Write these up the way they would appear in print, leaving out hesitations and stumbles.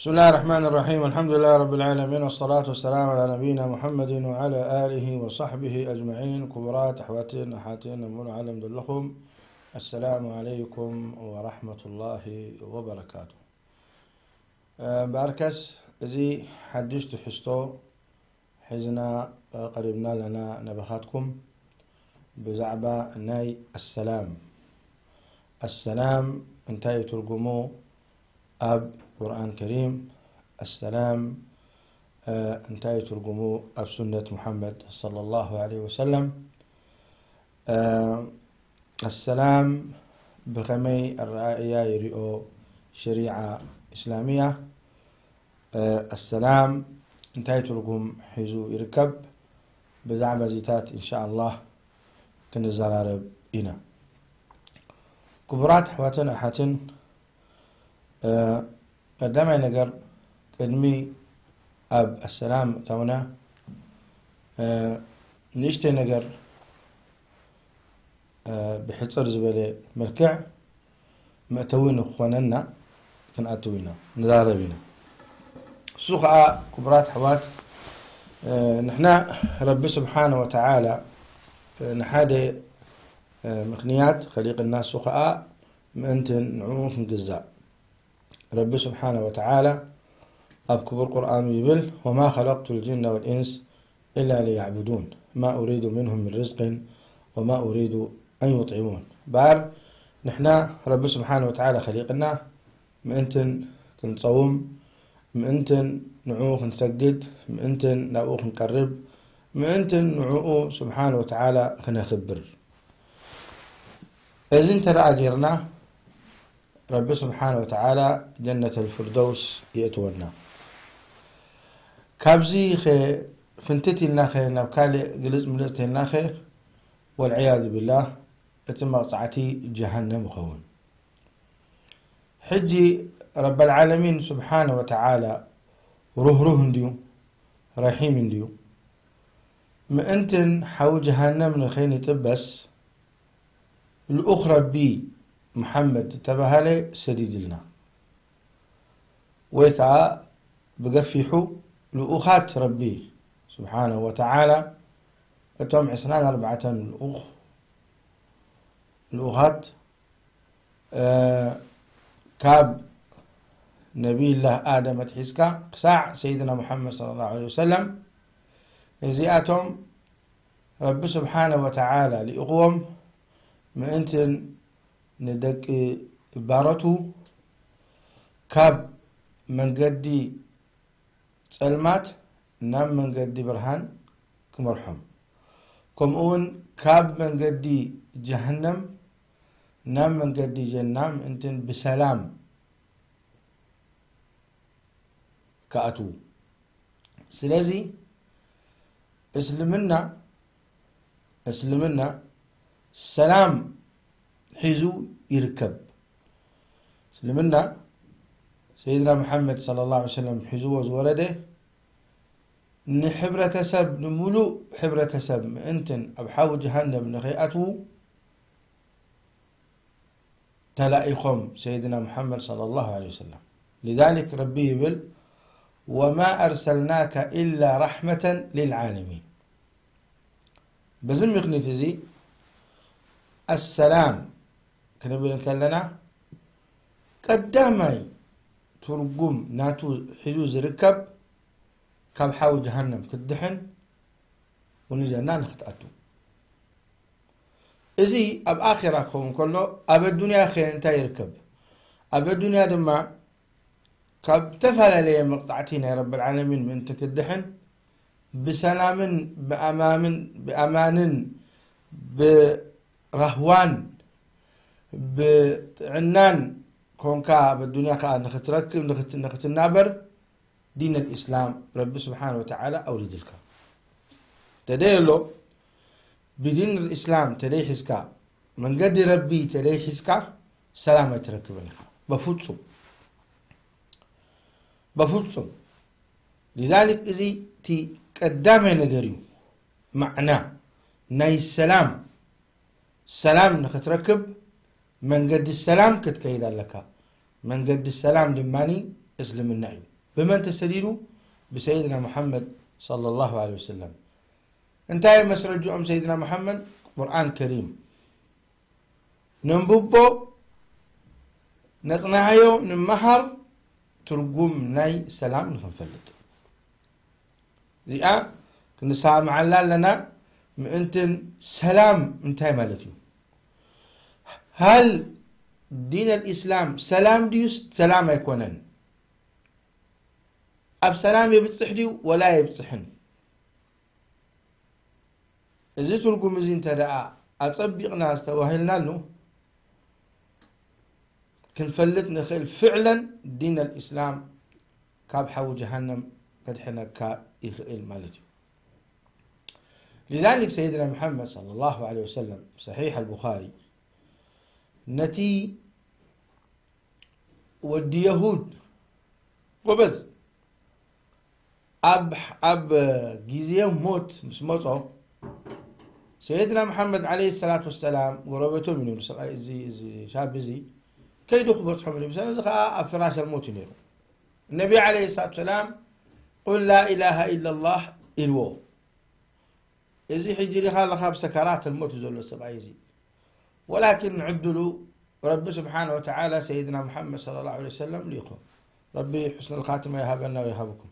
بسم الله الرحمن الرحيم. الحمد لله رب العالمين، والصلاة والسلام على نبينا محمد وعلى آله وصحبه أجمعين. كبرات أحواتين أحاتين من علم دلكم. السلام عليكم ورحمة الله وبركاته. باركس زي حدثت حستو حزنا قريبنا لنا نبخاتكم بزعبة ناي السلام انتهي ترجمو أب قرآن كريم. السلام انتهي ترجمو أب سنة محمد صلى الله عليه وسلم. السلام بغمي الرائية يريو شريعة إسلامية. السلام انتهي ترجم حيزو يركب بزعم زيتات إن شاء الله كنزال عرب إنا كبرات حواتنا حاتن قدامي نقر قدمي أب السلام تونا نيشتي نقر بحصر زبالة مركع مأتوين أخواننا كن أتوينا نضاربنا سوخاء كبرات حوات. نحنا رب سبحانه وتعالى نحادي مخنيات خليق الناس سوخاء مأنتن نعوف نقزاء. رب سبحانه وتعالى أبكبر القرآن يبل وما خلقت الجن والإنس إلا ليعبدون ما أريد منهم من رزق وما أريد أن يطعمون. بار نحنا رب سبحانه وتعالى خليقنا مأنتن كنصوم مأنتن نعوخ نسجد مأنتن نعوخ نقرب مأنتن نعوخ سبحانه وتعالى خنخبر. إذن ترى أجرنا رب سبحانه وتعالى جنة الفردوس يأتونا كابزي خي فنتتي لنا خي نبكالي قلز ملزتي لنا خي والعياذ بالله اتم قطعتي جهنم خون. حجي رب العالمين سبحانه وتعالى روح ديو رحيم ديو ما انتن حو جهنم نخيني تبس الأخرى بي محمد تبهالي سديد لنا ويكا بقفيحو لأخات ربي سبحانه وتعالى اتهم عسنان 4 الأخات كاب نبي الله آدم تحسكا ساع سيدنا محمد صلى الله عليه وسلم إزياتهم رب سبحانه وتعالى لأقوم ما أنتن ندق بارتو كاب من قدي سلمات نام من قدي برهان كمرحم كم اون كاب من قدي جهنم نام من قدي جنام انتن بسلام كأتو. سلازي اسلمنا سلام حيزو يركب. سلمنا سيدنا محمد صلى الله عليه وسلم حيزو وزولده نحبرة سب نملو حبرة سب انتن أبحاو جهنم نخيئته تلائخهم سيدنا محمد صلى الله عليه وسلم. لذلك ربي يقول وما أرسلناك إلا رحمة للعالمين. بزم يخنتزي السلام كنبي لنا قدامي ترقم ناتو حجوز ركب كاب حاو جهنم كدحن ونجانا نختأتو إزي أب آخرة كون كله أب الدنيا خير انتا يركب أب الدنيا دما كاب تفعل لي مقطعتين يا رب العالمين من تكدحن بسلام بأمان برهوان بعنان كونكا بالدنيا كا نختركب نخت النابر دين الإسلام رب سبحانه وتعالى أورد لك تديلو بدين الإسلام تلي حسكا من قد ربي تلي حسكا سلامة يتركب لك بفوتسو. لذلك إذي تي قدامي نقريو معناه ناي سلام نختركب من قد السلام كتكيدا لك من قد السلام لماني اسلم النعيم بمن تسليلوا؟ بسيدنا محمد صلى الله عليه وسلم. انتهى مسرجو أم سيدنا محمد قرآن كريم ننببو نصنعيو نمهر ترجم ناي سلام نفنفلت لأ كنسامع الله لنا مئنتن سلام انتهى مالتيو. هل دين الإسلام سلام ديوس؟ سلام يكونن أب سلام يبتصح ديو ولا يبتصحن. إذا ترجم زين تدعى أطبقنا استوهلنا له كنفلت نخيل فعلا دين الإسلام كاب حو جهنم قد حنا كإخيل مالتي. لذلك سيدنا محمد صلى الله عليه وسلم صحيح البخاري نتي ودي يهود وبس أب جيزيهم موت مش موتوا سيدنا محمد عليه الصلاة والسلام قربته منه زي شاب زي كي دخل حمله بس أنا فراش الموت نيرو. النبي عليه الصلاة والسلام قل لا إله إلا الله إلوه إذا حجي لي خال خاب سكرات الموت زول السبع يزي، ولكن عدلوا رب سبحانه وتعالى سيدنا محمد صلى الله عليه وسلم ليكم ربي حسن الخاتمة يهبنا ويهبكم.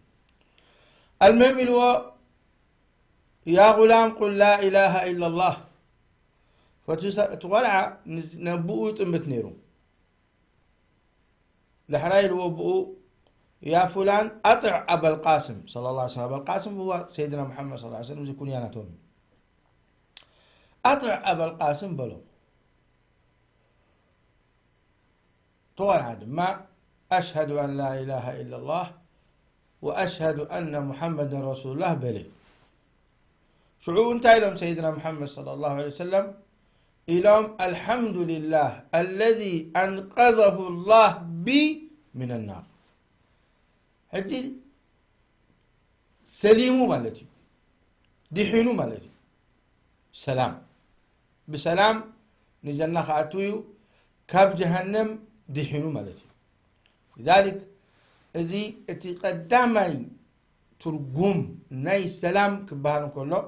المهم يا غلام قل لا إله إلا الله فتولع نبؤوا يتمت نيرو لحرايل وبؤوا يا فلان أطع أبا القاسم صلى الله عليه وسلم. أبا القاسم هو سيدنا محمد صلى الله عليه وسلم يكون ياناتهم أطع أبا القاسم بلو طول عدم ما أشهد أن لا إله إلا الله وأشهد أن محمد رسول الله بلي شعور انتهى لهم سيدنا محمد صلى الله عليه وسلم إلهم الحمد لله الذي أنقذه الله بي من النار. حتى سليمو مالتي دحينو مالتي سلام بسلام نجنة خاتويو كاب جهنم دحينو مالتي. لذلك إذا اتقدامي ترجم ناي سلام كبهان كله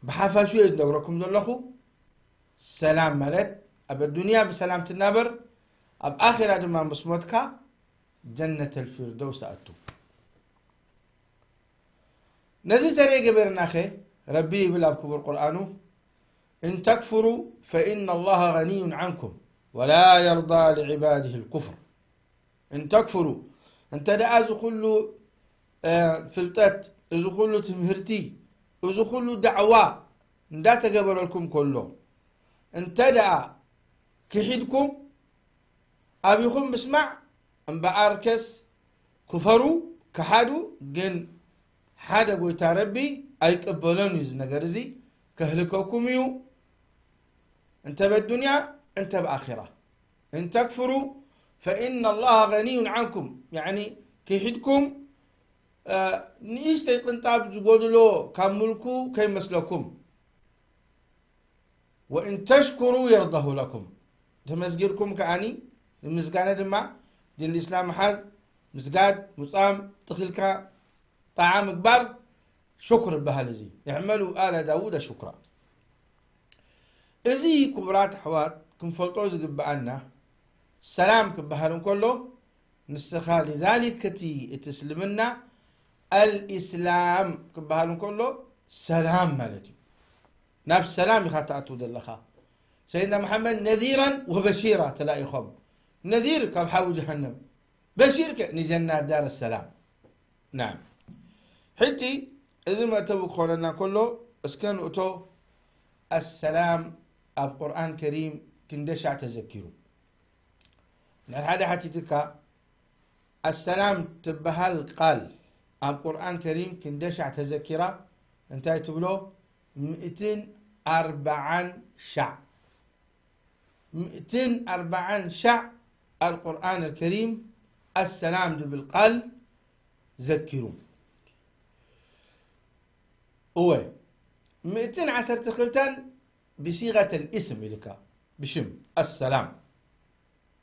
بحفاشو يدوركم زلخو سلام مالت أب الدنيا بسلام تنابر أب آخر عدم بصمتك جنة الفردوس أتو. نزل تريق برنا خي ربي بلا بكبر قرآنه إن تكفروا فإن الله غني عنكم ولا يرضى لعباده الكفر. إن تكفروا أنت دعاز كله فلتات إذا كله تمهرتي إذا كله دعوة لا تقبل لكم كله أنت دعا كحيدكم أبيكم بسمع أم بأركس كفروا كحادو جن حدا بويتا ربي أي قبلون يزنجرزي كهلكوكم يو أنت بالدنيا أنت بآخرة. إن تكفروا فإن الله غني عنكم يعني كيحدكم نيستي قنطاب زقودلو كملكو كي مسلكم وإن تشكروا يرضه لكم. تمسجركم كأني المسجانة دماء دين الإسلام حاز مسجاد مصام تخلك طعام كبار شكر بهالزي يعملوا آل داود شكرا. إزي كبرات حوات كم فلطوز قبعنا سلام كبهالون كله نستخال ذلك كتي تسلمنا الإسلام كبهالون كله سلام مالتي نفس سلام يخاطأتو دلخا سيدنا محمد نذيرا وبشيرا تلاقي خب نذير كبحاو جهنم بشير نجنة دار السلام. نعم حتي إذا ما تبوك خلنا كله اسكن أتو السلام القرآن الكريم كندشع تذكره هذا حتى تكا السلام تبهال قال القرآن الكريم كندشع تذكره انتهي تبلو 240 شع 240 شع القرآن الكريم السلام بالقلب ذكروا هو 210 تخلتان بصيغة الاسم لك بشم السلام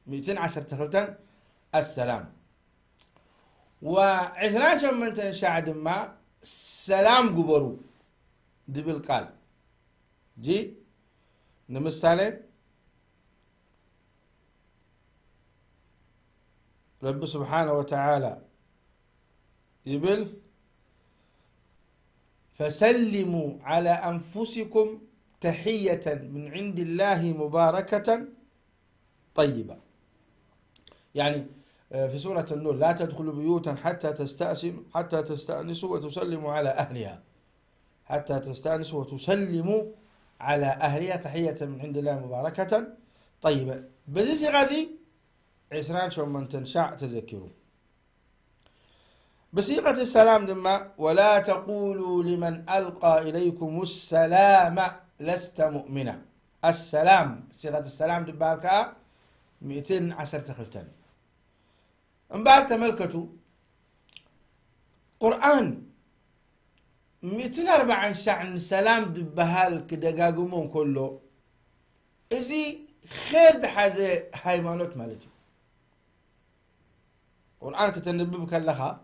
210 تخلتان السلام. وعسران شمن تنشاع دما سلام قبرو دبل قال جي نمثالي رب سبحانه وتعالى يبل فسلموا على أنفسكم تحية من عند الله مباركة طيبة. يعني في سورة النور لا تدخلوا بيوتا حتى تستأنسوا وتسلموا على أهلها، حتى تستأنسوا وتسلموا على أهلها تحية من عند الله مباركة طيبة. بزي غازي عسران شو من تنشع تذكروا. بصيغة السلام لما ولا تقولوا لمن ألقى إليكم السلام لست مؤمنا. السلام صيغة السلام دبالك 210 تخلتان انبار تملكتو قرآن 240 شعن سلام دبهال كدقاقمون كله ازي خير دحازي هايمانوت مالتي قرآن كتنببك لها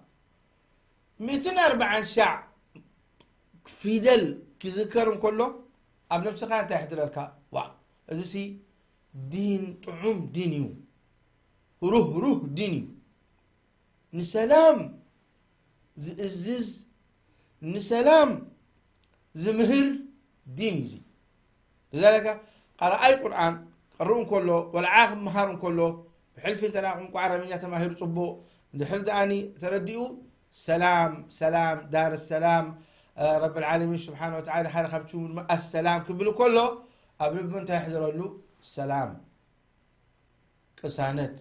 240 شع فيدل كذكرهم كله اب نفسك انت يحضر لك واو ازي دين طعم دينيو روح ديني نسلام زز نسلام زمهر ديني زي. لذلك قرأ أي قرآن قرؤون كله والعاقب مهارون كله بحلف تلاقم عربية تماهر صبو دحل داني تردئوا سلام سلام دار السلام رب العالمين سبحانه وتعالى حال خبتشو السلام كبلو كله قبل بنت يحضر له سلام قسانت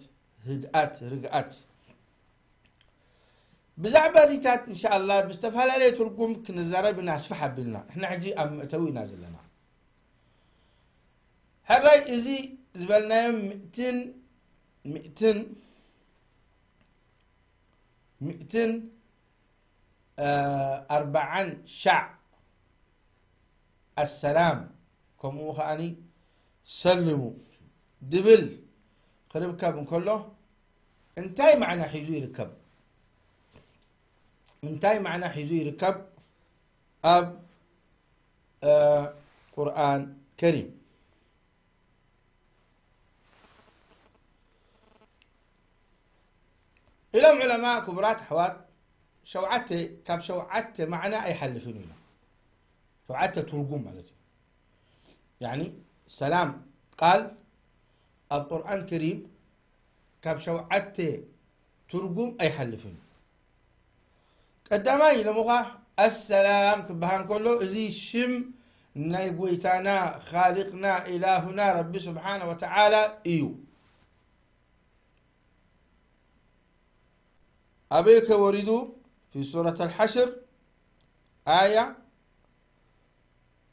هدأت رقعت بزعبة زيتات إن شاء الله بستفهل عليه ترقم كنزارة بناس فحبلنا إحنا عجي أم توي نازل لنا حراي إزي زبالنا 240 شع السلام كم خاني سلموا دبل قريب كاب كله انتاي معنا حيزو يركب انتاي معنا حيزو يركب اب قرآن كريم. إلهم علماء كبرات حوات شوعت كاب شوعت معنا أي حلفيننا شوعت ترجم مالتي يعني سلام قال القرآن الكريم كاب شوعت ترجم أي حلفين قدامي لمغا السلام كبهان كله زي شم نايقويتانا خالقنا إلهنا رب سبحانه وتعالى إيو أبيك وردوا في سورة الحشر آية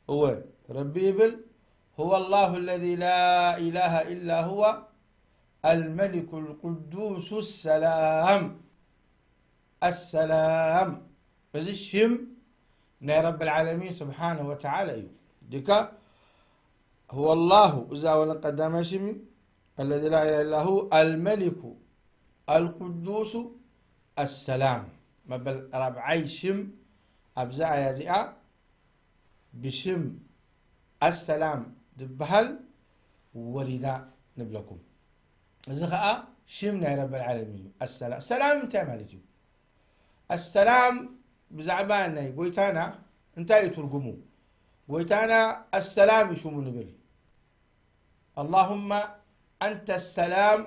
هو ربي بل هو الله الذي لا إله إلا هو الملك القدوس السلام السلام بس الشم نا رب العالمين سبحانه وتعالى ديكا هو الله إذا ولن قدام شمي الذي لا إله إلا هو الملك القدوس السلام ما بل ربعي شم أبزع يا زئا بشم السلام دبهل وردا نبلكم زخاء شمنا يا رب العالمين السلام سلام انت مالتي السلام بزعبانا قويتانا انت يترجموا قويتانا السلام شو نبل اللهم أنت السلام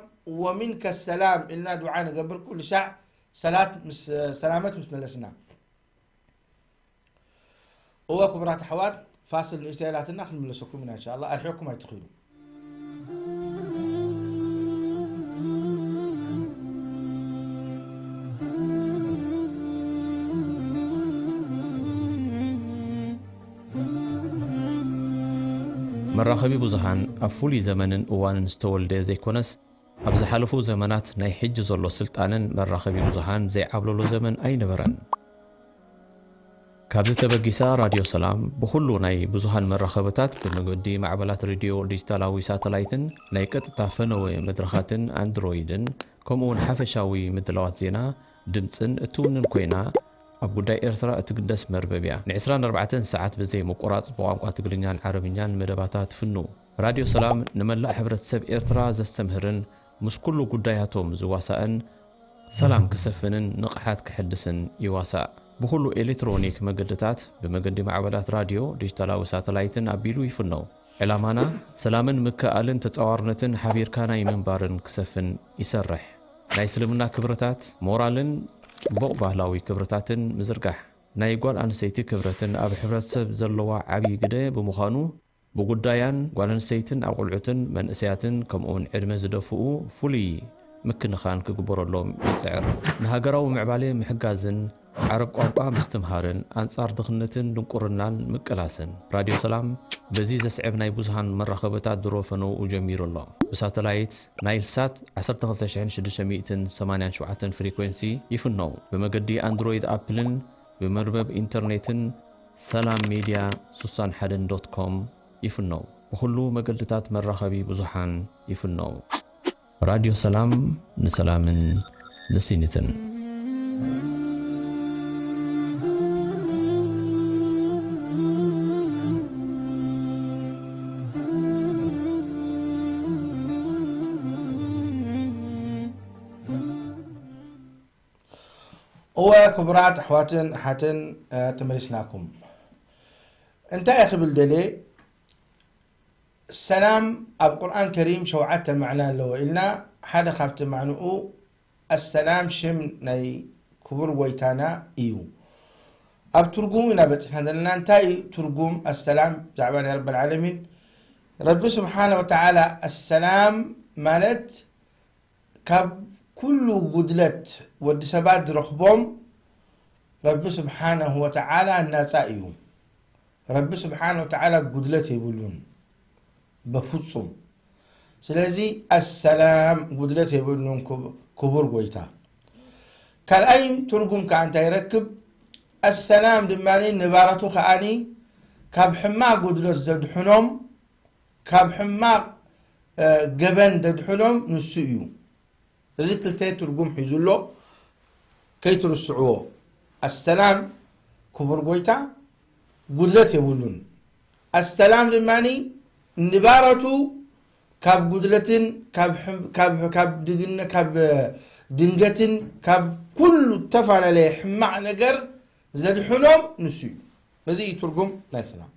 ومنك السلام إلنا دعانا قبل كل شع سلامة مسملسنا هو كبرات حوار فاصل الإستيلات النخل من لسكم إن شاء الله أرحيكم ما يتخيلوا. መራኸቢ ብዙሃን ኣብ ፍሉይ ዘመንን እዋንን ዝተወልደ ዘይኮነስ ኣብ ዝሓለፉ ዘመናት ናይ ሕጂ ዘሎ ስልጣንን መራኸቢ ብዙሃን ዘይዓብለሎ ዘመን ኣይነበረን። ካብዚ ተበጊሳ ራድዮ ሰላም ብኩሉ ናይ ብዙሃን መራኸብታት ብመገዲ ማዕበላት ሬድዮ ዲጂታላዊ ሳተላይትን ናይ ቀጥታ ፈነወ መድረኻትን ኣንድሮይድን كمون حفشاوي مدلوات زينا دمتن اتونن كوينا ኣብ ጉዳይ ኤርትራ እትግደስ መርበብያ ን24 ሰዓት ብዘይ መቆራጽ ብቋንቋ ትግርኛን ዓረብኛን መደባታት ፍኑ ራድዮ ሰላም ንመላእ ሕብረተሰብ ኤርትራ ዘስተምህርን ምስ ኩሉ ጉዳያቶም ዝዋሳእን ሰላም ክሰፍንን ንቕሓት ክሕድስን ይዋሳእ ብኩሉ ኤሌክትሮኒክ መገድታት ብመገዲ ማዕበላት ራድዮ ዲጂታላዊ ሳተላይትን ኣቢሉ ይፍነው ዕላማና ሰላምን ምክኣልን ተጻዋርነትን ሓቢርካ ናይ ምንባርን ክሰፍን ይሰርሕ ናይ እስልምና ክብረታት ሞራልን ጽቡቕ ባህላዊ ክብረታትን ምዝርጋሕ ናይ ጓል ኣንሰይቲ ክብረትን ኣብ ሕብረተሰብ ዘለዋ ዓብይ ግደ ብምዃኑ ብጉዳያን ጓል ኣንሰይትን ኣቁልዑትን መንእሰያትን ከምኡውን ዕድመ ዝደፍኡ ፍሉይ ምክንኻን ክግበረሎም ይጽዕር ንሃገራዊ ምዕባለ ምሕጋዝን ዓረብ ቋንቋ ምስትምሃርን አንጻር ድኽነትን ድንቁርናን ምቅላስን ራድዮ ሰላም በዚ ዘስዕብ ናይ ብዙሃን መራኸበታት ድሮፈኑ ጀሚሩ ኣሎ ብሳተላይት ናይልሳት 12687 ፍሪኩዌንሲ ይፍነው ብመገዲ አንድሮይድ አፕልን ብመርበብ ኢንተርኔትን ሰላም ሚዲያ 61.com ይፍነው ብኩሉ መገድታት መራኸቢ ብዙሃን ይፍነው ራድዮ ሰላም ንሰላምን ንሲኒትን وكبرات أحواتن حتن تمرسناكم انت يا أخي بالدلي السلام أب قرآن كريم شوعت معناه لو إلنا حدا خافت معناه السلام شم ناي كبر ويتانا إيو أب ترجمنا بتفهمنا انتاي ترجم السلام زعبان يا رب العالمين رب سبحانه وتعالى السلام مالت كب كل قدلت والدسبات رخبهم رب سبحانه وتعالى الناسائيهم رب سبحانه وتعالى قدلته يقولون بفصم سلازي السلام قدلته يقولون كبر قويتا كالأيم ترقم كأنت يركب السلام دماني نبارته خاني كاب حماق قدلت زدحنهم كاب حماق قبن ددحنهم نسيئيو ذيك التي ترقم حيزولو كي ترسعوه السلام كبر قويتا قدلت يقولون السلام لماني نبارته كاب قدلتين كاب دقن كاب دنجتين كاب كل تفعل عليه مع نجر زاد حنوم نسي بزي ترقم لا سلام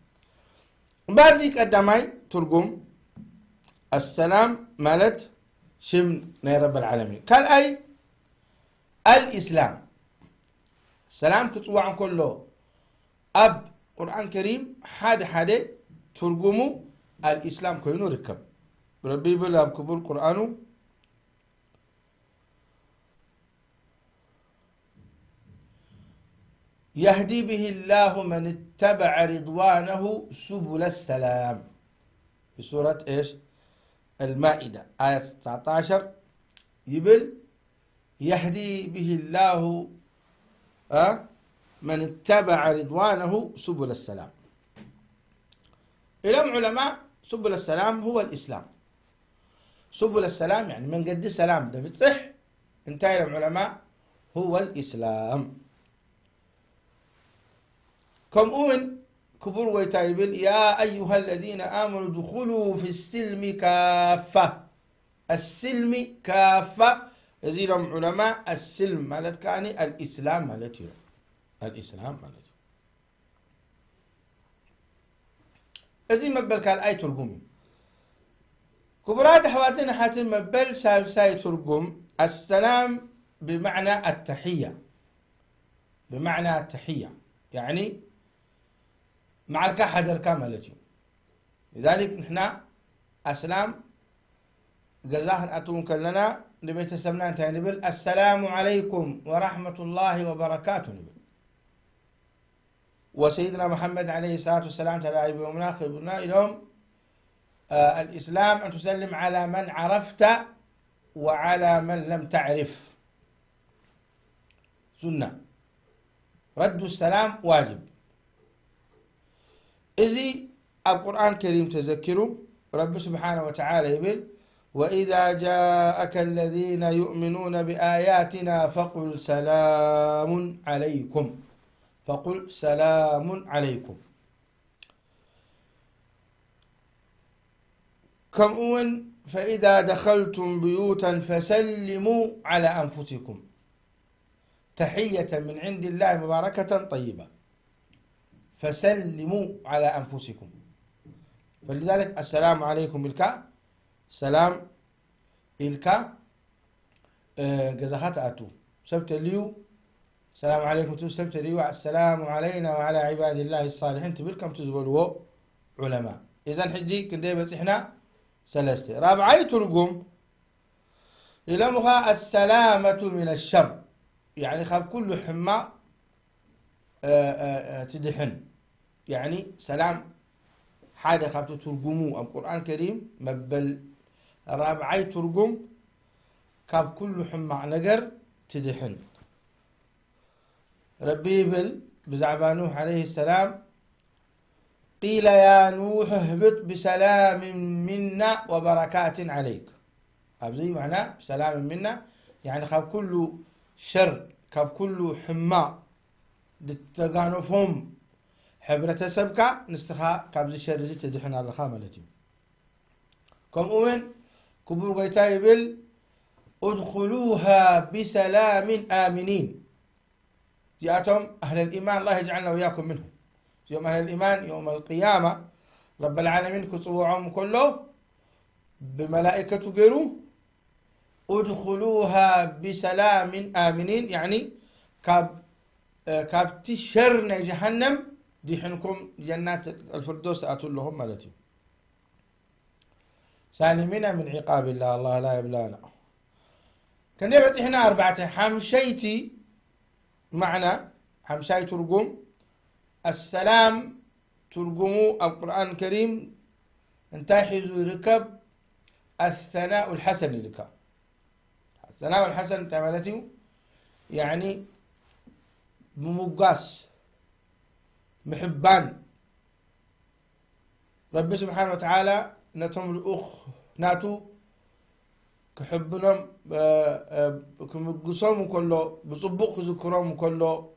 بارزيك قدامي ترقم السلام مالت شم يا رب العالمين قال أي الإسلام سلام كتوع عن كله أب قرآن كريم حاد ترجمه الإسلام كينو ركب ربي بلا بكبر قرآنه يهدي به الله من اتبع رضوانه سبل السلام في سورة إيش المائدة آية 19 يبل يهدي به الله من اتبع رضوانه سبل السلام إلهم علماء سبل السلام هو الإسلام سبل السلام يعني من قد السلام ده بتصح انتهى إلهم علماء هو الإسلام كم أون كبر ويتايبل يا أيها الذين آمنوا ادخلوا في السلم كافة السلم كافة يزيلهم علماء السلم مالت كاني الإسلام مالتي الإسلام مالتي إذن مبل كان أي ترقمي كبرات حواتنا حاتم مبل سالساي ترقم السلام بمعنى التحية بمعنى التحية يعني مع الكحد الكاملة لذلك نحن أسلام جزاهن أتون كلنا لبيت السمنان انتهي نبل السلام عليكم ورحمة الله وبركاته نبل وسيدنا محمد عليه الصلاة والسلام تلاعب يومنا خبرنا اليوم الإسلام أن تسلم على من عرفت وعلى من لم تعرف سنة رد السلام واجب إذي القرآن الكريم تذكره رب سبحانه وتعالى يقول وإذا جاءك الذين يؤمنون بآياتنا فقل سلام عليكم، فقل سلام عليكم. كم أون فإذا دخلتم بيوتا فسلموا على أنفسكم تحية من عند الله مباركة طيبة. فسلموا على أنفسكم، فلذلك السلام عليكم بالكاء، سلام الكاء جزاخات أتو سبت اليو السلام عليكم تو سبت اليو السلام علينا وعلى عباد الله الصالحين تبلكم تزولوا علماء. إذن حجي كندي بس إحنا سلسته. رابعي ترقم إلى مخا السلامة من الشر، يعني خاب كل حما تدحن، يعني سلام حاجة خاب ترقموا القرآن الكريم مبل. رابعي ترقم كاب كل حما نقر تدحن. ربي بل بزعبا نوح عليه السلام قيل يا نوح اهبط بسلام منا وبركات عليك. أبزي معناه بسلام منا يعني خاب كل شر كاب كل حما دتقانفهم حبرة سبكة نستخا كابز الشر زيت دحنا على خاملتي. كم أمن كبر قيتاي بل ادخلوها بسلام آمنين. جاءتهم أهل الإيمان الله يجعلنا وإياكم منهم. يوم أهل الإيمان يوم القيامة رب العالمين كتبوعهم كله بملائكة قيروا ادخلوها بسلام آمنين، يعني كاب تشرنا جهنم ديحنكم جنات الفردوس أتوا لهم ملتي سالمين من عقاب الله، الله لا يبلانا. كان يبت إحنا أربعة حمشيتي معنى حمشاي ترقم السلام ترقموا القرآن الكريم انتحزوا ركب الثناء الحسن لك. الثناء الحسن تعملته يعني بمقاس محبان رب سبحانه وتعالى نتهم الأخ ناتو كحبنا كمقصهم كله بصبق ذكرهم كله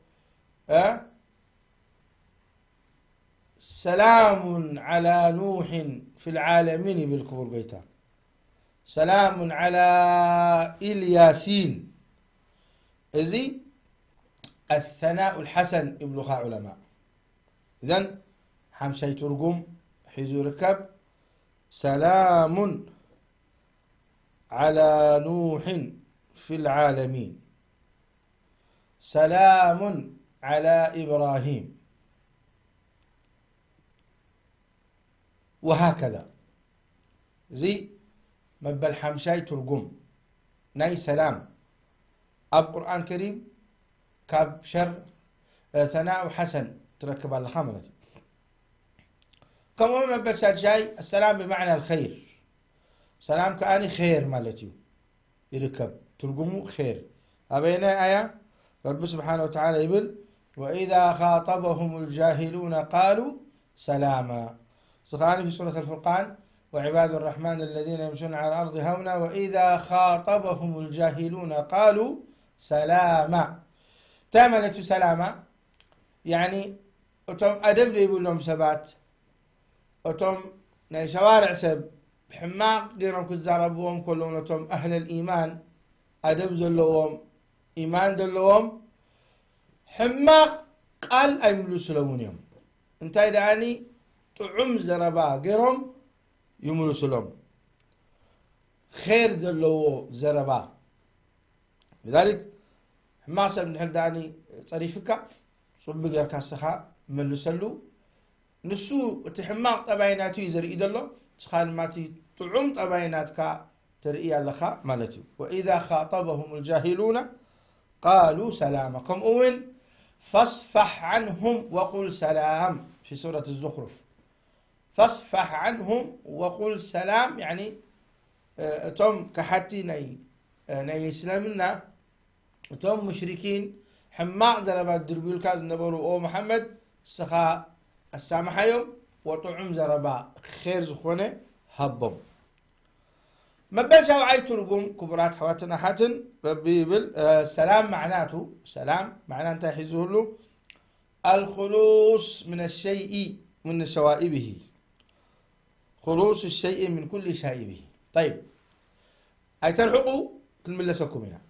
سلام على نوح في العالمين بالكبر قيتا، سلام على الياسين. إذي الثناء الحسن يبلغها علماء. إذن حمشي ترقم حيزو ركب سلام على نوح في العالمين، سلام على إبراهيم، وهكذا زي مبل حمشاي ترقم ناي سلام القرآن الكريم كاب شر ثناء حسن تركب على الخامنة. كم مبل شاي السلام بمعنى الخير، سلام كأني خير مالتيو يركب ترقمو خير. أبينا آية رب سبحانه وتعالى يقول وإذا خاطبهم الجاهلون قالوا سلاما. سخاني في سورة الفرقان وعباد الرحمن الذين يمشون على الأرض هونا وإذا خاطبهم الجاهلون قالوا سلاما. تاملت سلاما يعني أتم أدب يقول لهم سبات أتم ناي شوارع سب حماق ديرهم كتزاربوهم كلهم أتم أهل الإيمان أدب زلوهم إيمان دلوهم حماق قال أيملو سلوون يوم انتهي داني طعم زربا غيرهم يملو سلوم خير دلو زربا. لذلك حماق سب نحل داني صريفك صبق يركاسخا ملو سلو نسو تحماق طبعيناتو يزرئ دلو تخال ماتي طعم طبعيناتك ترئي لخا مالتي. وإذا خاطبهم الجاهلون قالوا سلامكم أول فاصفح عنهم وقل سلام في سورة الزخرف. فاصفح عنهم وقل سلام يعني توم كحتي ناي إسلامنا توم مشركين حماق زربات دربيل كاز نبرو أو محمد سخا السامح يوم وطعم زربا خير زخونة هبم. ما بلش عاي ترجم كبرات حواتنا حاتن ربي يبل السلام معناته سلام معناه انت يحيزه له الخلوص من الشيء من شوائبه، خلوص الشيء من كل شائبه. طيب أي تلحقوا تلملسكم هنا.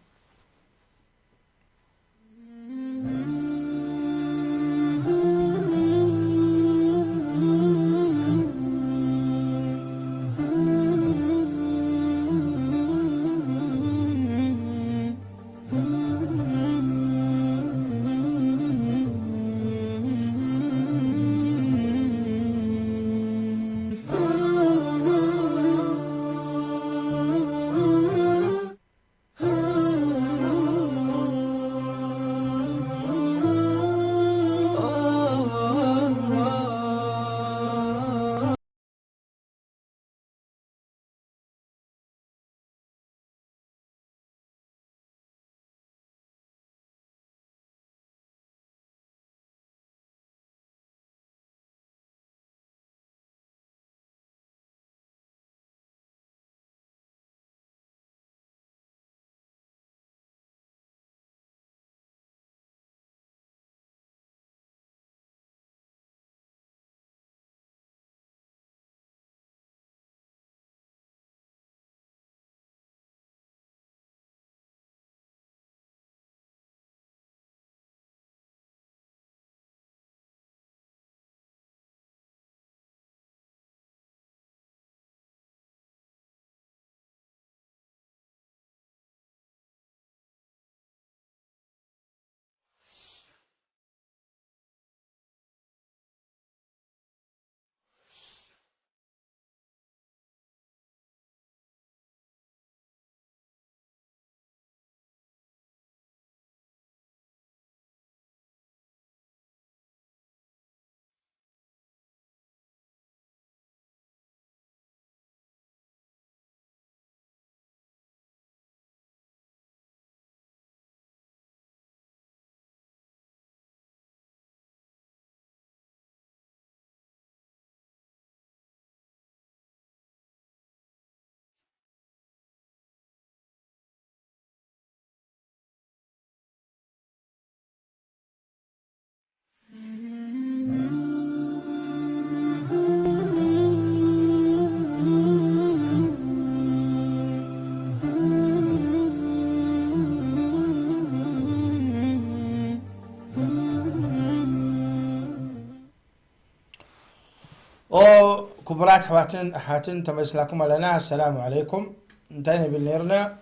او كبرات حواتن تمسلاكم لنا السلام عليكم. انتهينا بالنيرنا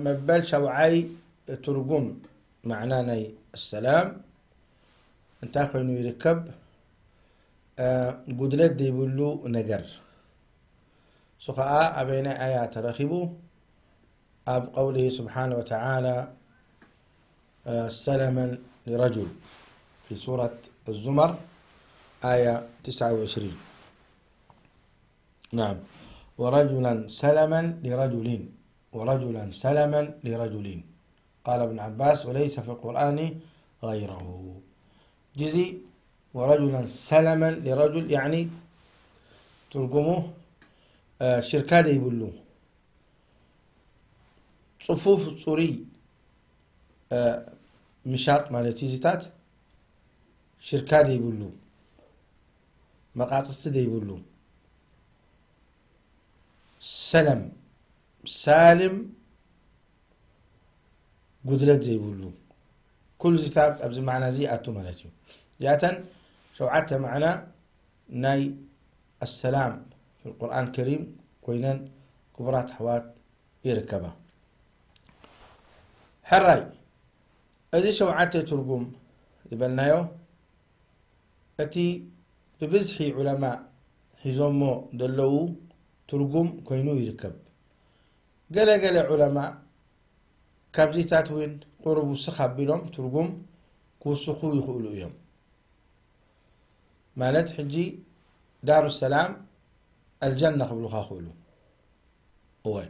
مبل شوعي ترجم معنانا السلام انت اخوين يركب قدلت دي بلو نجر سخاء أبين آيات رخبوا أب قوله سبحانه وتعالى سلما لرجل في سورة الزمر آية 29. نعم. ورجلا سلما لرجلين ورجلا سلما لرجلين قال ابن عباس وليس في القرآن غيره. جزي ورجلا سلما لرجل يعني ترجمه شركة يبلو صفوف صوري مشاط مالتي زيتات شركة يبلو مقاطس يبلو سلم سالم قدرت زي يبلو كل زيتات أبز معنى زي أتو مالتي جاتن شوعتها معنا ناي السلام في القرآن الكريم كوينان كبرات حوات يركبها حراي أذي شوعته ترجم يبلنايو أتي ببزحي علماء حزمو دلو ترجم كوينو يركب قال علماء كابزيتات وين قرب السخاب بلهم ترجم كوسخو يقولوا يوم مالت حجي دار السلام الجنة قبل خاخولو هو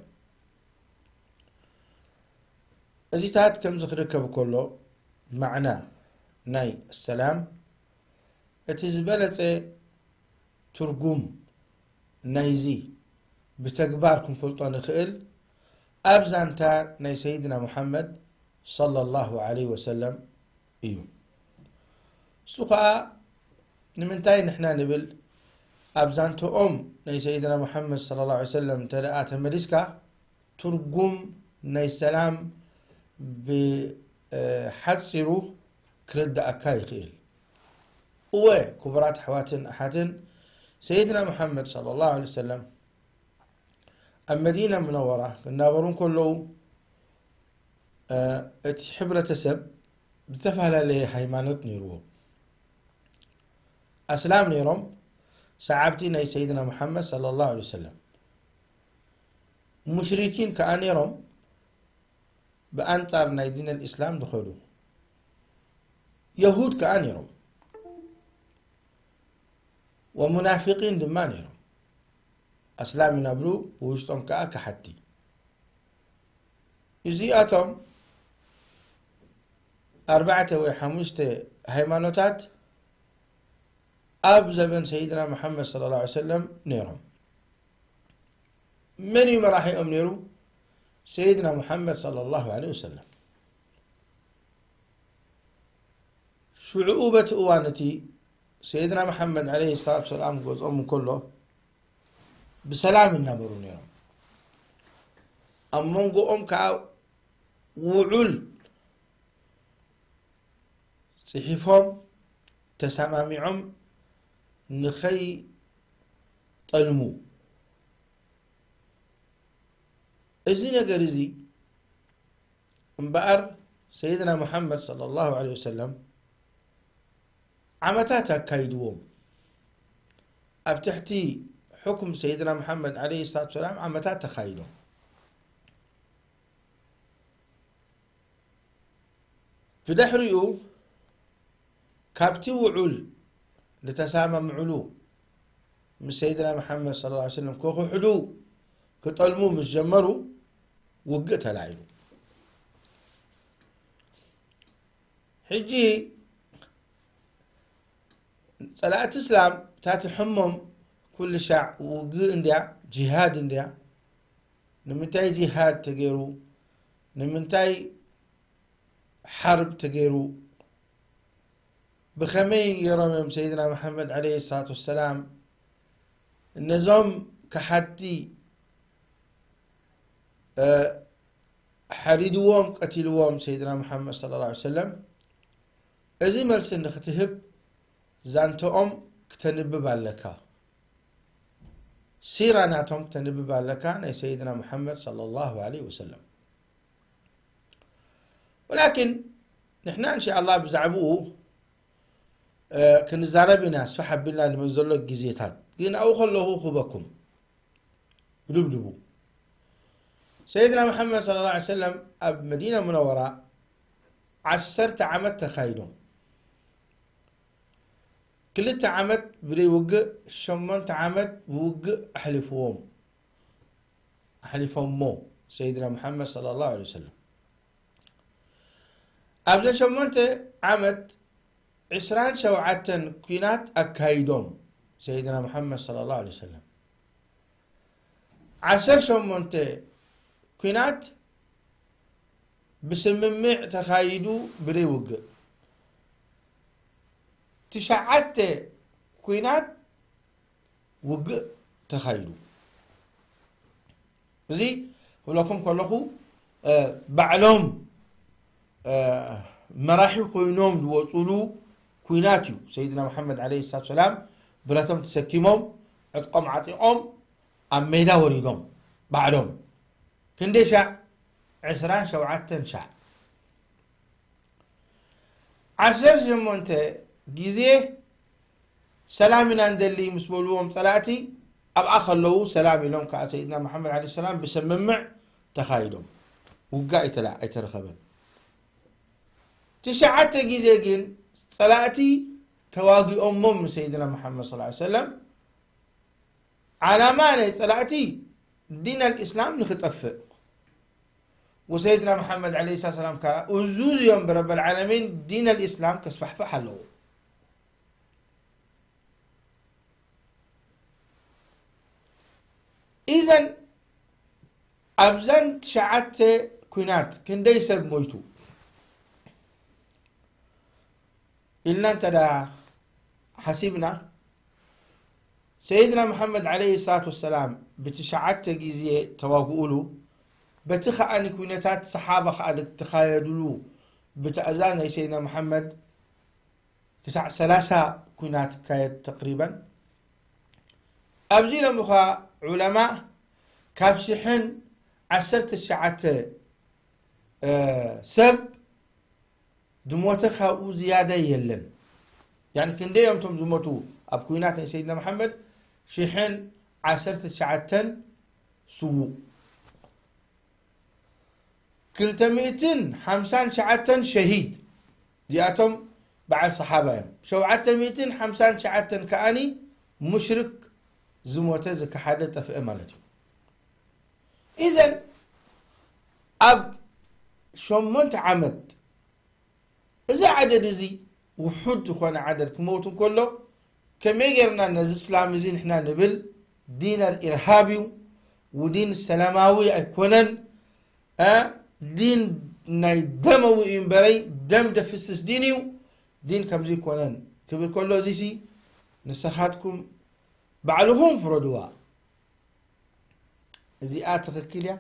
أزيتات كم زخركب كله معناه ناي السلام اتزبلت ترجم نايزي بتكباركم فلطان خيل أبزانتا ني سيدنا محمد صلى الله عليه وسلم إيوم سوخا نمنتاي نحنا نبل أبزانتو ني سيدنا محمد صلى الله عليه وسلم تلقات مدسكا ترقم ني سلام بحدصرو كرد أكاي خيل كبرات حواتن أحاتن سيدنا محمد صلى الله عليه وسلم المدينة منورة النابرون كله حبرة سب بتفعل عليه حيمانات نيرو أسلام نيرم سعابتين أي سيدنا محمد صلى الله عليه وسلم مشركين كأنيرم بأنطار نايدين الإسلام دخلوا يهود كأنيرم ومنافقين دمانيرم أسلام نبلو ووشتم كحتي يزيئتهم 4 هيمانوتات أب زمن سيدنا محمد صلى الله عليه وسلم نيرهم من يوم راح يأمنيرو سيدنا محمد صلى الله عليه وسلم شعوبة أوانتي سيدنا محمد عليه الصلاة والسلام قوز كله بسلام النبرو نيرهم أمونغو كا وعول صحيفهم تسامامعهم نخي طلمو ازينا قرزي انبقر سيدنا محمد صلى الله عليه وسلم عمتاتا كايدوهم افتحتي حكم سيدنا محمد عليه الصلاة والسلام عمتاتا خايدوهم في دحريو كابتي وعول لتسامى معلو من سيدنا محمد صلى الله عليه وسلم كوخو حدو كطلمو مش جمرو وقتها لعينو حجي صلاة اسلام تاتي حمم كل شع وقو انديا جهاد انديا نمنتاي جهاد تغيرو نمنتاي حرب تغيرو بخمين يرمم سيدنا محمد عليه الصلاة والسلام النظام كحتي حريدوهم قتلوهم سيدنا محمد صلى الله عليه وسلم ازي ملسن ختهب زانتهم كتنبب عليكا سيراناتهم كتنبب عليكا ناي سيدنا محمد صلى الله عليه وسلم ولكن نحن ان شاء الله بزعبوه كنزارب ناس فحب الله لمنزل جزيتات قلنا او خلوه خبكم بدبدبو سيدنا محمد صلى الله عليه وسلم اب مدينة منورة 10 عمت تخايدهم كلتا عمت بري وقع 8 عمت وقع احلفهم مو سيدنا محمد صلى الله عليه وسلم قبل 8 عمت 20 شوعتن كينات أكايدهم سيدنا محمد صلى الله عليه وسلم 10 شمونت كينات بسممع تخايدو بريوق 9 كينات وق تخايدو زي ولكم كلكو بعلهم مراحل خوينوم وصولو كويناتيو سيدنا محمد عليه الصلاة والسلام براتهم تسكيمهم عدقهم عطيهم أم ميدا وريدهم بعدهم كندي شع 20 شوعتن شع 10 جمونت جيزي سلامنا ندلي مسبولوهم صلاتي أبقى خلوه سلامي لهم كسيدنا محمد عليه السلام بسممع تخايلهم وقايت لا يترخبن 9 جيزيجين صلاتي تواقي أمم سيدنا محمد صلى الله عليه وسلم على معنى صلاتي دين الإسلام نختفق وسيدنا محمد عليه الصلاة والسلام كان أزوز يوم برب العالمين دين الإسلام كسفح فحلو إذن أبزن تشعت كونات كندي سب مويتو إلنا أنت دا حسيبنا سيدنا محمد عليه الصلاة والسلام بتشعت جيزي تواقولو بتخأني كونتات صحابة خادك تخايدلو بتأذان سيدنا محمد تسع 3 كونات كايت تقريبا أبزي لمخا علماء كابشحن 19 سب دموته خاو زيادة يلن يعني كندي يوم تم زموتو أبكوينات سيدنا محمد شحن 19 سو كلتميتن 59 شهيد دياتهم بعد صحابة شو 759 كأني مشرك زموته زك حدث في أمالته إذن أب شمنت عمد إذا عدد زي وحد خونا عدد كموت كله كما يقرنا نز إسلام زين إحنا نبل دين الإرهابي ودين السلاماوي أكونن دين ناي دموي إنبري دم دفسس دينيو دين كم زي كونن كبر كله زي نسخاتكم بعلهم فردوا زي تفكيليا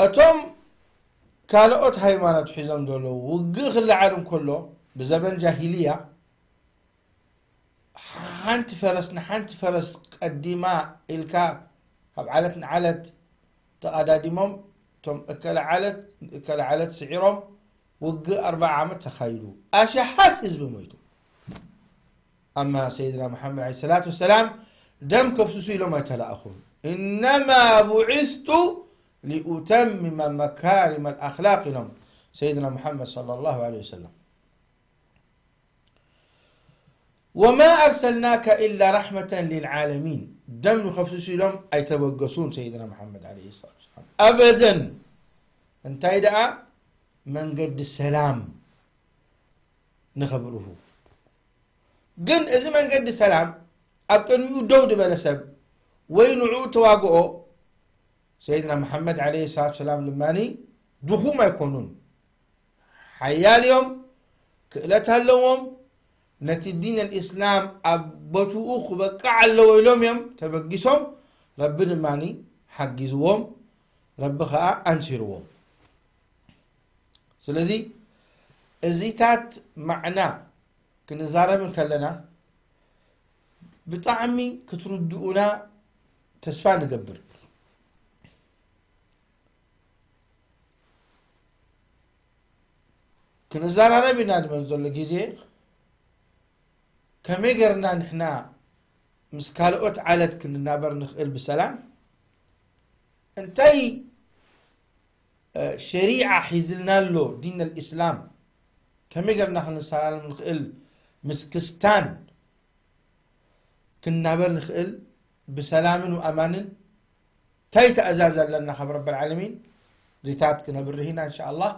أتوم كالوت هايمانات حزام دولو وقخ العالم كله بزمن جاهلية حانت فرس قديماء الكاك خب علت تقداديمهم توم اكل علت سعيرهم وق 4 عامات تخيلوا اشحات حزب مويتو اما سيدنا محمد عليه الصلاة والسلام دم كفسوسي لما تلاخون انما بعثت لأتمم مكارم الأخلاق لهم سيدنا محمد صلى الله عليه وسلم وما أرسلناك إلا رحمة للعالمين دم خفسوسي لهم أي توقسون سيدنا محمد عليه الصلاة والسلام أبدا انت يدعى من قد السلام نخبره قن إذا من قد السلام أبقى يدود بلسب وينعو تواقعه سيدنا محمد عليه الصلاة والسلام لماني دخو ما يكونون حيال يوم كألتها اللوم نتدين الإسلام أبتوء خبكع اللوم يوم تبقسهم ربنا ماني حقزوهم ربخاء أنشروهم سلذي الزيتات معنا كنزارة من كلنا بطعمي كتردؤنا تسفى نقبر كنزار عربي نادم نزول لجيزي كم يقرنا نحنا مسكالوت عالت كنا نابر نخيل بسلام انتي شريعة حيزلنا له دين الإسلام كم يقرنا خلنا سلام نخيل مسكستان كنا نابر نخيل بسلام وأمان تايت أزازا لنا خبر رب العالمين زيتات كنا برهنا إن شاء الله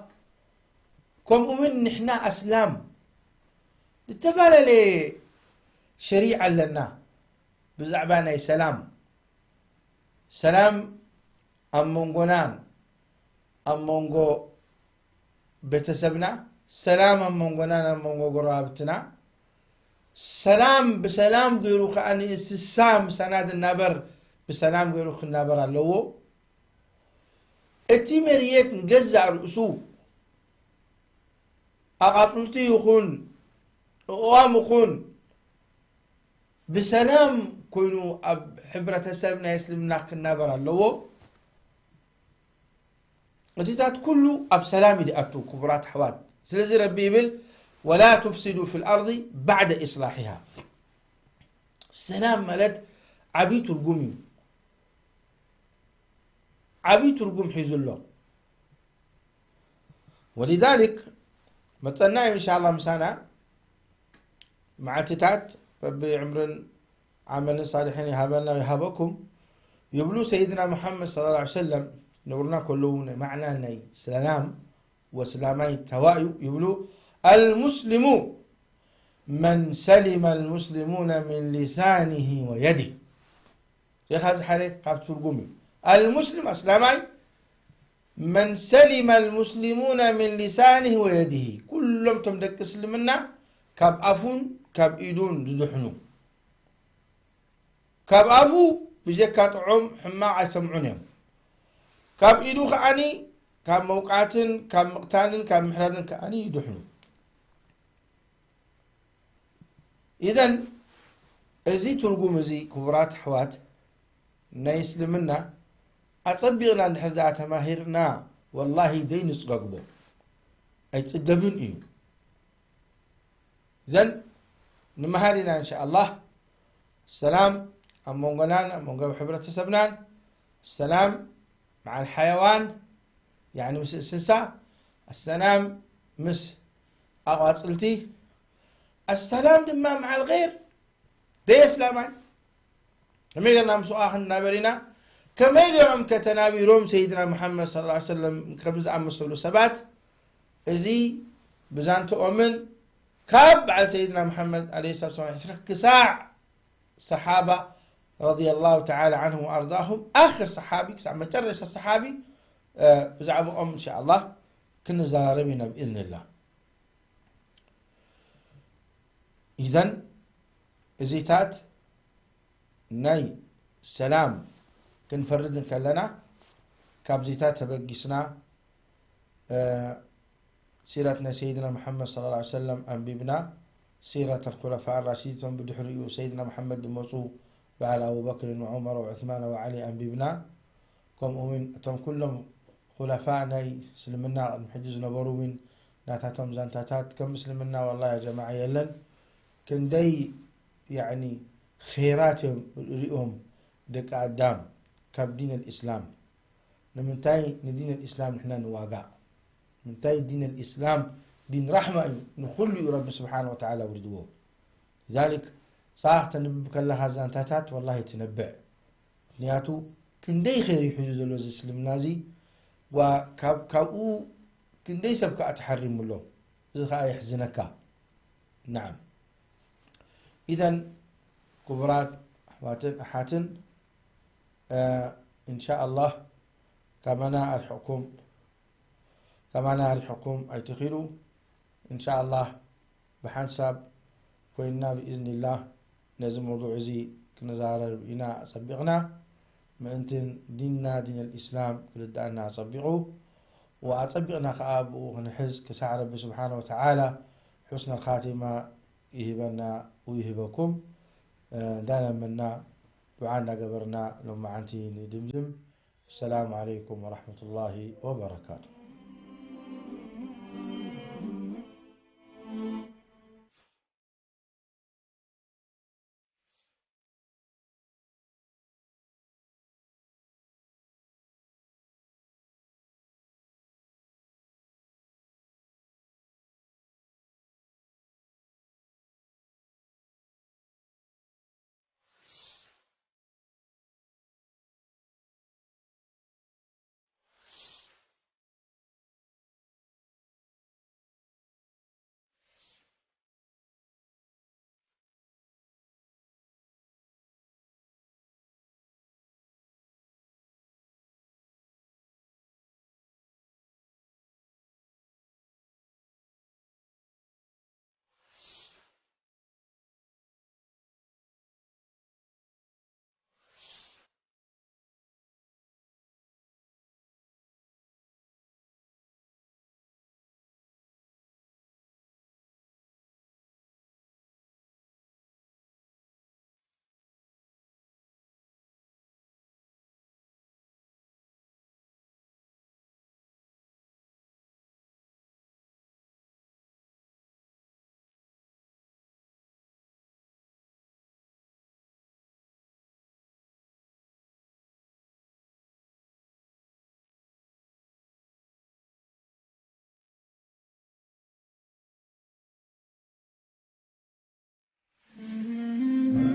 كم أمن نحنا أسلام نتفعل لي شريعة لنا بزعبانا سلام أمونغونان أمونغو بتسبنا سلام أمونغونان أمونغو قرابتنا سلام بسلام غيرو خاني السام سناد النبر بسلام غيرو خ النبر اللو اتيمريت نجزع الأسو أقاتلتي يخون أقوام يخون بسلام كونوا حبرة سبنا يسلمنا خنا برا اللو وزيتات كله أب سلامي لأبتو كبرات حوات سلزي ربي يبل ولا تفسدوا في الأرض بعد إصلاحها السلام ملت عبيت القمي عبيت القم حيز الله ولذلك متناي إن شاء الله مسانا مع تتات ربي عمرن عمل صالحين يهبنا ويهبكم يبلو سيدنا محمد صلى الله عليه وسلم نورنا كلون معنى ني سلام وسلامي توايو يبلو المسلم من سلم المسلمون من لسانه ويده يخاز حالك قاب ترقمي المسلم أسلامي من سلم المسلمون من لسانه ويده كلهم تمدك سلمنا كاب أفون كاب إيدون زدحنو كاب أفو بجكات عم حماع يسمعونهم كاب إيدو خاني كاب موقعاتن كاب مقتالن كاب محرادن كأني يدحنو إذن أزي ترقم أزي كبرات حوات نايسلمنا أطبقنا نحردات ماهرنا والله دين صقبو أي تصقبون إيو إذن نمهارنا إن شاء الله السلام أمونغنان أمونغ بحبرة سبنان السلام مع الحيوان يعني مس السنساء السلام مس أغاطلتي السلام لما مع الغير دي إسلامان كما يقولنا مسؤاخ النابرين كما يقولنا كتنابي روم سيدنا محمد صلى الله عليه وسلم كبز عم مسؤول سبات إزي بزان تؤمن كاب على سيدنا محمد عليه الصلاة والسلام كساع صحابة رضي الله تعالى عنهم وأرضاهم آخر صحابي كساع مجرس الصحابي بزعبوا إن شاء الله كنا زارمنا بإذن الله إذن إزيتات ناي سلام كنفرد كلنا كابزيتات تبقيسنا سيرتنا سيدنا محمد صلى الله عليه وسلم أنبيبنا سيرة الخلفاء الراشدين بدحريو سيدنا محمد دموصو وعلى أبو بكر وعمر وعثمان وعلي أنبيبنا كم أمين تم كلهم خلفاءنا سلمنا المحجز نبروين ناتاتهم زانتاتات كم مسلمنا والله يا جماعة يلن كندي يعني خيراتهم رئهم دك أدام كاب دين الإسلام نمنتاي ندين الإسلام نحن نواقع منتاي دين الإسلام دين رحمة نخلي رب سبحانه وتعالى وردوه لذلك صاح تنبك الله زانتاتات والله تنبع نياتو كندي خير يحجز الوز السلم نازي وكابو كندي سبك أتحرم له زخا يحزنك نعم إذن كبرات أحواتن أحاتن إن شاء الله كمنا الحكم أي تخيلوا إن شاء الله بحنساب كوينا بإذن الله لازم موضوع زي كنزار بإنا صبغنا ما أنتن ديننا دين الإسلام كردنا صبغوا وأطبقنا خاب ونحز كسع رب سبحانه وتعالى حسن الخاتمة يهبنا ويهبكم دانا منا دعانا قبرنا لما عنتي ندمزم السلام عليكم ورحمة الله وبركاته.